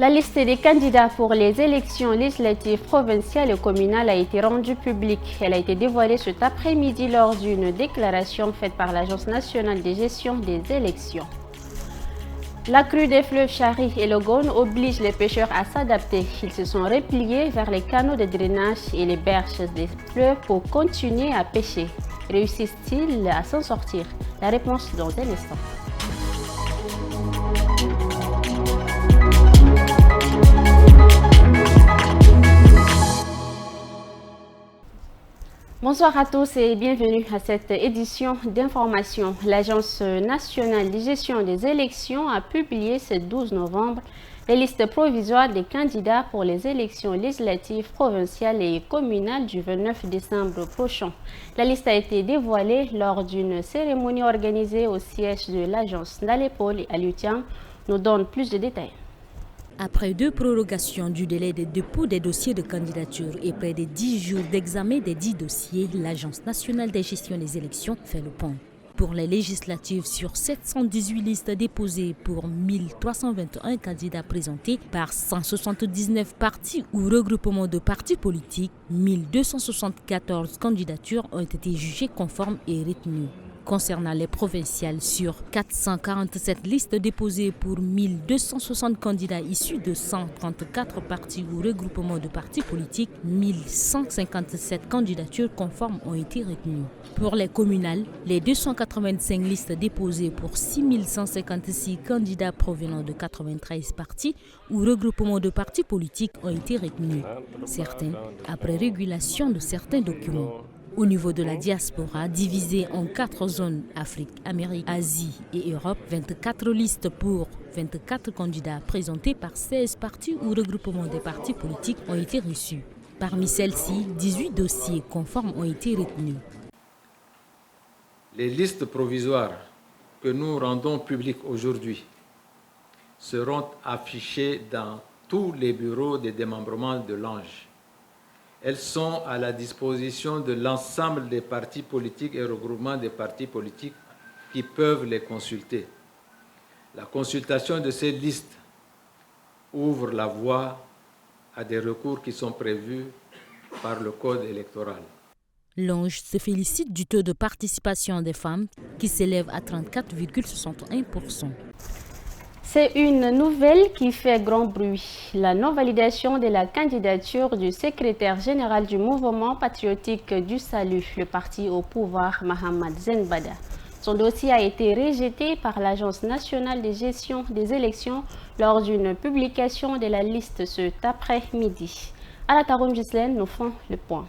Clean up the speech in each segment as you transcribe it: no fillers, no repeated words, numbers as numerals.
La liste des candidats pour les élections législatives provinciales et communales a été rendue publique. Elle a été dévoilée cet après-midi lors d'une déclaration faite par l'Agence nationale de gestion des élections. La crue des fleuves Chari et le Gaune oblige les pêcheurs à s'adapter. Ils se sont repliés vers les canaux de drainage et les berges des fleuves pour continuer à pêcher. Réussissent-ils à s'en sortir? La réponse dans un instant. Bonsoir à tous et bienvenue à cette édition d'information. L'Agence nationale de gestion des élections a publié ce 12 novembre les listes provisoires des candidats pour les élections législatives provinciales et communales du 29 décembre prochain. La liste a été dévoilée lors d'une cérémonie organisée au siège de l'agence. Nalepol et Alutian nous donnent plus de détails. Après 2 prorogations du délai de dépôt des dossiers de candidature et près de 10 jours d'examen des 10 dossiers, l'Agence nationale de gestion des élections fait le point. Pour les législatives, sur 718 listes déposées pour 1321 candidats présentés par 179 partis ou regroupements de partis politiques, 1274 candidatures ont été jugées conformes et retenues. Concernant les provinciales, sur 447 listes déposées pour 1260 candidats issus de 134 partis ou regroupements de partis politiques, 1157 candidatures conformes ont été retenues. Pour les communales, les 285 listes déposées pour 6156 candidats provenant de 93 partis ou regroupements de partis politiques ont été retenues. Certains, après régulation de certains documents. Au niveau de la diaspora, divisée en 4 zones, Afrique, Amérique, Asie et Europe, 24 listes pour 24 candidats présentés par 16 partis ou regroupements des partis politiques ont été reçus. Parmi celles-ci, 18 dossiers conformes ont été retenus. Les listes provisoires que nous rendons publiques aujourd'hui seront affichées dans tous les bureaux de démembrement de l'ANGE. Elles sont à la disposition de l'ensemble des partis politiques et regroupements des partis politiques qui peuvent les consulter. La consultation de ces listes ouvre la voie à des recours qui sont prévus par le Code électoral. L'ANGE se félicite du taux de participation des femmes qui s'élève à 34,61%. C'est une nouvelle qui fait grand bruit. La non-validation de la candidature du secrétaire général du mouvement patriotique du salut, le parti au pouvoir, Mohamed Zenbada. Son dossier a été rejeté par l'Agence nationale de gestion des élections lors d'une publication de la liste cet après-midi. Alataroum Gislaine nous font le point.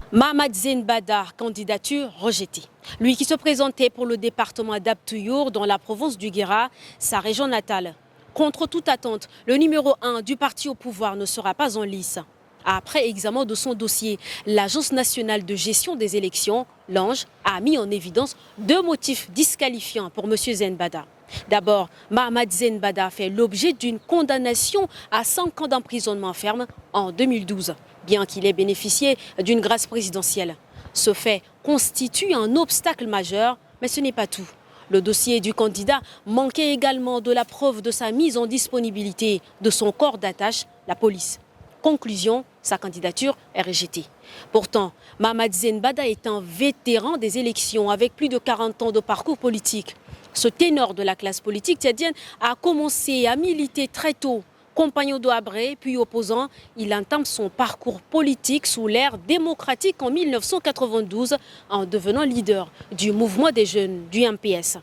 Mohamed Zenbada, candidature rejetée. Lui qui se présentait pour le département d'Abtouyour dans la province du Guéra, sa région natale. Contre toute attente, le numéro 1 du parti au pouvoir ne sera pas en lice. Après examen de son dossier, l'Agence nationale de gestion des élections, l'ANGE, a mis en évidence 2 motifs disqualifiants pour M. Zenbada. D'abord, Mohamed Zenbada fait l'objet d'une condamnation à 5 ans d'emprisonnement ferme en 2012. Bien qu'il ait bénéficié d'une grâce présidentielle. Ce fait constitue un obstacle majeur, mais ce n'est pas tout. Le dossier du candidat manquait également de la preuve de sa mise en disponibilité de son corps d'attache, la police. Conclusion, sa candidature est rejetée. Pourtant, Mohamed Zenbada est un vétéran des élections avec plus de 40 ans de parcours politique. Ce ténor de la classe politique tchadienne a commencé à militer très tôt. Compagnon de Habré, puis opposant, il entame son parcours politique sous l'ère démocratique en 1992 en devenant leader du mouvement des jeunes du MPS.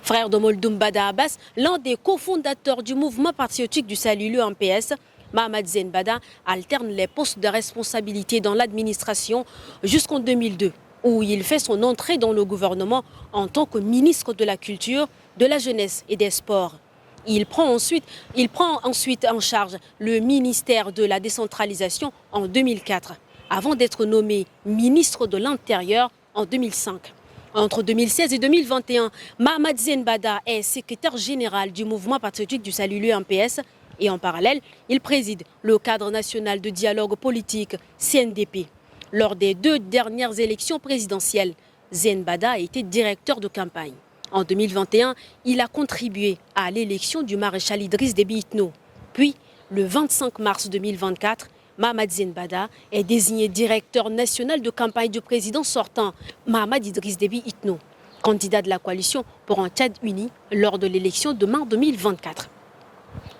Frère de Moldoum Bada Abbas, l'un des cofondateurs du mouvement patriotique du salut, le MPS, Mohamed Zenbada alterne les postes de responsabilité dans l'administration jusqu'en 2002, où il fait son entrée dans le gouvernement en tant que ministre de la Culture, de la Jeunesse et des Sports. Il prend ensuite en charge le ministère de la décentralisation en 2004, avant d'être nommé ministre de l'Intérieur en 2005. Entre 2016 et 2021, Mohamed Zenbada est secrétaire général du mouvement patriotique du salut, le MPS, et en parallèle, il préside le cadre national de dialogue politique, CNDP. Lors des 2 dernières élections présidentielles, Zenbada a été directeur de campagne. En 2021, il a contribué à l'élection du maréchal Idriss Déby Itno. Puis, le 25 mars 2024, Mahamat Zine Bada est désigné directeur national de campagne du président sortant, Mahamat Idriss Déby Itno, candidat de la coalition pour un Tchad uni lors de l'élection de mars 2024.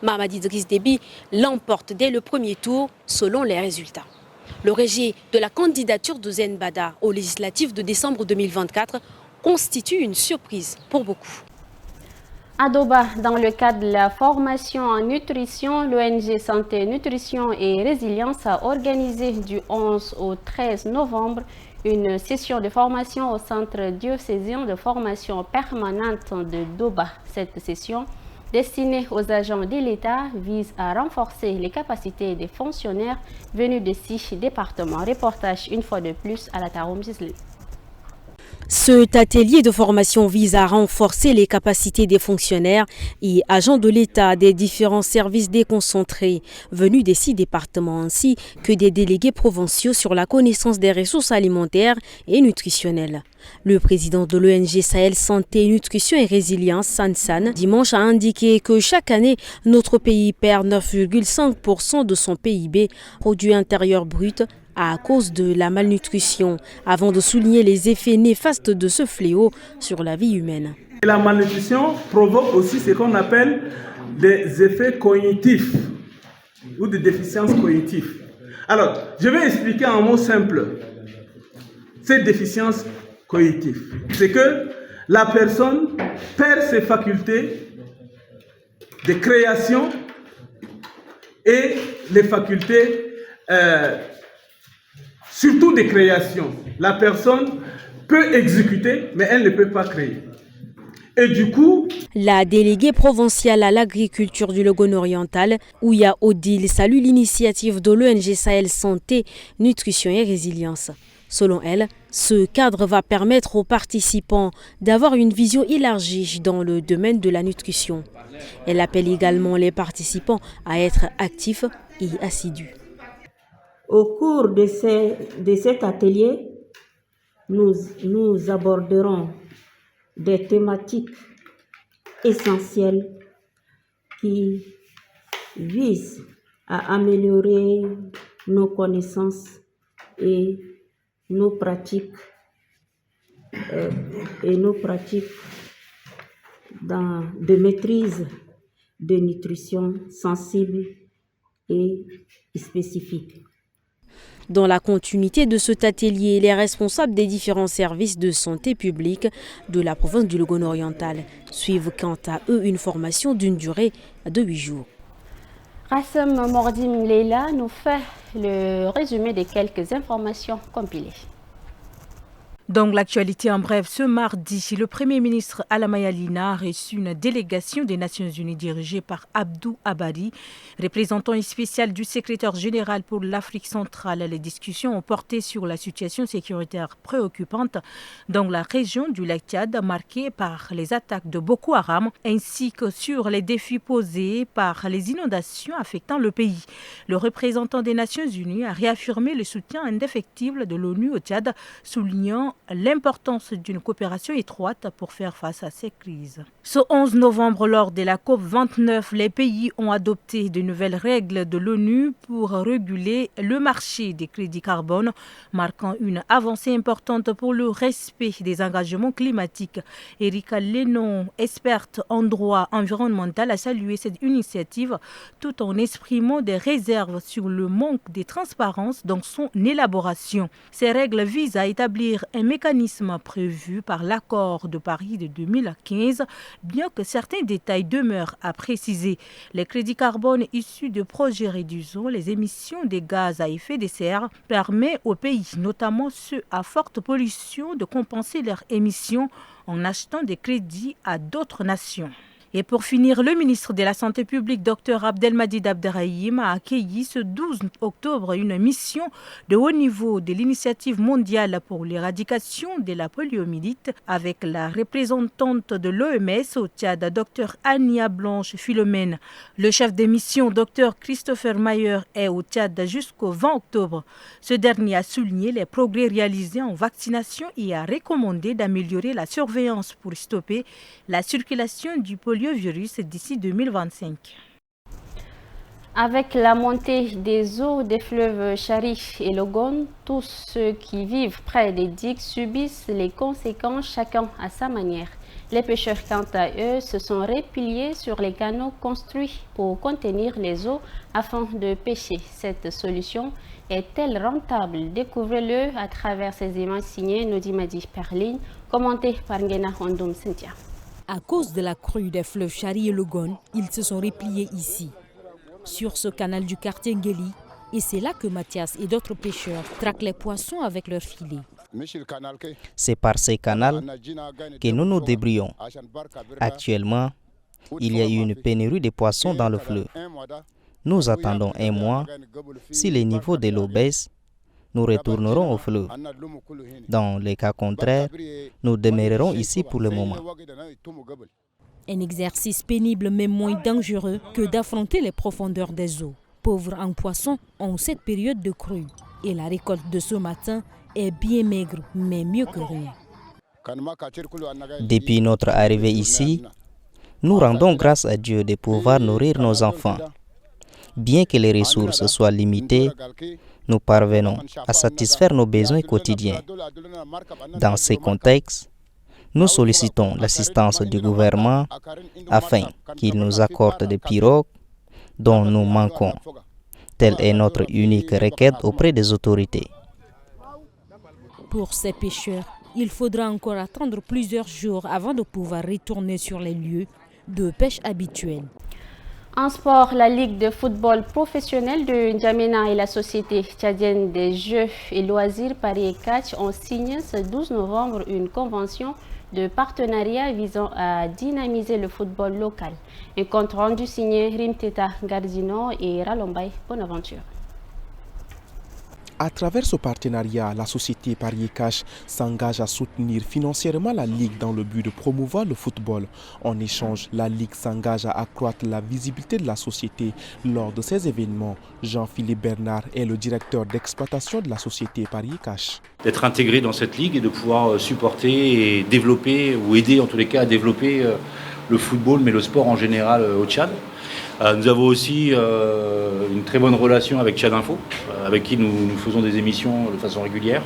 Mahamat Idriss Déby l'emporte dès le premier tour selon les résultats. Le rejet de la candidature de Zine Bada aux législatives de décembre 2024 constitue une surprise pour beaucoup. À Doba, dans le cadre de la formation en nutrition, l'ONG Santé, Nutrition et Résilience a organisé du 11 au 13 novembre une session de formation au Centre diocésain de formation permanente de Doba. Cette session, destinée aux agents de l'État, vise à renforcer les capacités des fonctionnaires venus de 6 départements. Reportage une fois de plus à la Taroum Gisli. Cet atelier de formation vise à renforcer les capacités des fonctionnaires et agents de l'État des différents services déconcentrés venus des 6 départements ainsi que des délégués provinciaux sur la connaissance des ressources alimentaires et nutritionnelles. Le président de l'ONG Sahel Santé, Nutrition et Résilience, Sansan, dimanche a indiqué que chaque année, notre pays perd 9,5% de son PIB, produit intérieur brut, à cause de la malnutrition, avant de souligner les effets néfastes de ce fléau sur la vie humaine. La malnutrition provoque aussi ce qu'on appelle des effets cognitifs ou des déficiences cognitives. Alors, je vais expliquer en mots simples ces déficiences cognitives. C'est que la personne perd ses facultés de création et les facultés surtout de création. La personne peut exécuter, mais elle ne peut pas créer. Et du coup... La déléguée provinciale à l'agriculture du Logone-Oriental, Ouya Odile, salue l'initiative de l'ONG Sahel Santé, Nutrition et Résilience. Selon elle, ce cadre va permettre aux participants d'avoir une vision élargie dans le domaine de la nutrition. Elle appelle également les participants à être actifs et assidus. Au cours de cet atelier, nous aborderons des thématiques essentielles qui visent à améliorer nos connaissances et nos pratiques de maîtrise de nutrition sensible et spécifique. Dans la continuité de cet atelier, les responsables des différents services de santé publique de la province du Logone-Oriental suivent quant à eux une formation d'une durée de 8 jours. Rassem Mordim Leila nous fait le résumé de quelques informations compilées. Donc l'actualité en bref, ce mardi, le Premier ministre Alamaya Lina a reçu une délégation des Nations Unies dirigée par Abdou Abari, représentant spécial du secrétaire général pour l'Afrique centrale. Les discussions ont porté sur la situation sécuritaire préoccupante dans la région du lac Tchad, marquée par les attaques de Boko Haram, ainsi que sur les défis posés par les inondations affectant le pays. Le représentant des Nations Unies a réaffirmé le soutien indéfectible de l'ONU au Tchad, soulignant l'importance d'une coopération étroite pour faire face à ces crises. Ce 11 novembre, lors de la COP29, les pays ont adopté de nouvelles règles de l'ONU pour réguler le marché des crédits carbone, marquant une avancée importante pour le respect des engagements climatiques. Erika Lennon, experte en droit environnemental, a salué cette initiative tout en exprimant des réserves sur le manque de transparence dans son élaboration. Ces règles visent à établir un mécanisme prévu par l'accord de Paris de 2015, bien que certains détails demeurent à préciser. Les crédits carbone issus de projets réduisant les émissions de gaz à effet de serre permettent aux pays, notamment ceux à forte pollution, de compenser leurs émissions en achetant des crédits à d'autres nations. Et pour finir, le ministre de la Santé publique, Dr Abdelmadid Abderrahim, a accueilli ce 12 octobre une mission de haut niveau de l'initiative mondiale pour l'éradication de la poliomyélite avec la représentante de l'OMS au Tchad, Dr Ania Blanche Philomène. Le chef de mission, Dr Christopher Mayer, est au Tchad jusqu'au 20 octobre. Ce dernier a souligné les progrès réalisés en vaccination et a recommandé d'améliorer la surveillance pour stopper la circulation du poliovirus d'ici 2025. Avec la montée des eaux des fleuves Cherif et Logone, tous ceux qui vivent près des digues subissent les conséquences chacun à sa manière. Les pêcheurs, quant à eux, se sont repliés sur les canaux construits pour contenir les eaux afin de pêcher. Cette solution est-elle rentable? Découvrez-le à travers ces images signées Nodimadi Perline, commentées par Ngena Hondoum Cynthia. À cause de la crue des fleuves Chari et Logone, ils se sont repliés ici, sur ce canal du quartier Ngeli. Et c'est là que Mathias et d'autres pêcheurs traquent les poissons avec leurs filets. C'est par ces canaux que nous nous débrouillons. Actuellement, il y a eu une pénurie de poissons dans le fleuve. Nous attendons un mois. Si les niveaux de l'eau baissent, nous retournerons au fleuve. Dans les cas contraires, nous demeurerons ici pour le moment. Un exercice pénible mais moins dangereux que d'affronter les profondeurs des eaux. Pauvres en poissons en cette période de crue. Et la récolte de ce matin est bien maigre, mais mieux que rien. Depuis notre arrivée ici, nous rendons grâce à Dieu de pouvoir nourrir nos enfants. Bien que les ressources soient limitées, nous parvenons à satisfaire nos besoins quotidiens. Dans ces contextes, nous sollicitons l'assistance du gouvernement afin qu'il nous accorde des pirogues dont nous manquons. Telle est notre unique requête auprès des autorités. Pour ces pêcheurs, il faudra encore attendre plusieurs jours avant de pouvoir retourner sur les lieux de pêche habituels. En sport, la Ligue de football professionnel de N'Djamena et la Société tchadienne des Jeux et loisirs Paris et Catch ont signé ce 12 novembre une convention de partenariat visant à dynamiser le football local. Un compte rendu signé Rimteta Gardino et Ralombay Bonaventure. À travers ce partenariat, la société Paris Cash s'engage à soutenir financièrement la Ligue dans le but de promouvoir le football. En échange, la Ligue s'engage à accroître la visibilité de la société lors de ces événements. Jean-Philippe Bernard est le directeur d'exploitation de la société Paris Cash. D'être intégré dans cette Ligue et de pouvoir supporter et développer, ou aider en tous les cas à développer le football, mais le sport en général au Tchad. Nous avons aussi une très bonne relation avec Tchad Info, avec qui nous faisons des émissions de façon régulière.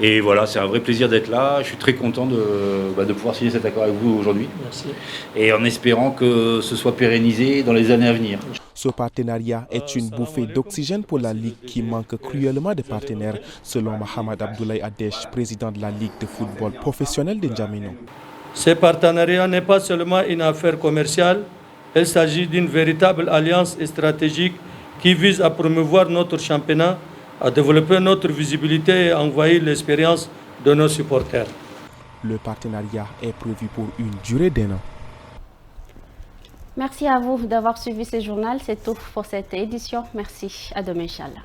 Et voilà, c'est un vrai plaisir d'être là. Je suis très content de pouvoir signer cet accord avec vous aujourd'hui. Merci. Et en espérant que ce soit pérennisé dans les années à venir. Ce partenariat est une bouffée d'oxygène pour la Ligue qui manque cruellement de partenaires, selon Mohamed Abdoulaye Adesh, président de la Ligue de football professionnel de N'Djamena. Ce partenariat n'est pas seulement une affaire commerciale. Il s'agit d'une véritable alliance stratégique qui vise à promouvoir notre championnat, à développer notre visibilité et à envoyer l'expérience de nos supporters. Le partenariat est prévu pour une durée d'1 an. Merci à vous d'avoir suivi ce journal. C'est tout pour cette édition. Merci. À demain, Inch'Allah.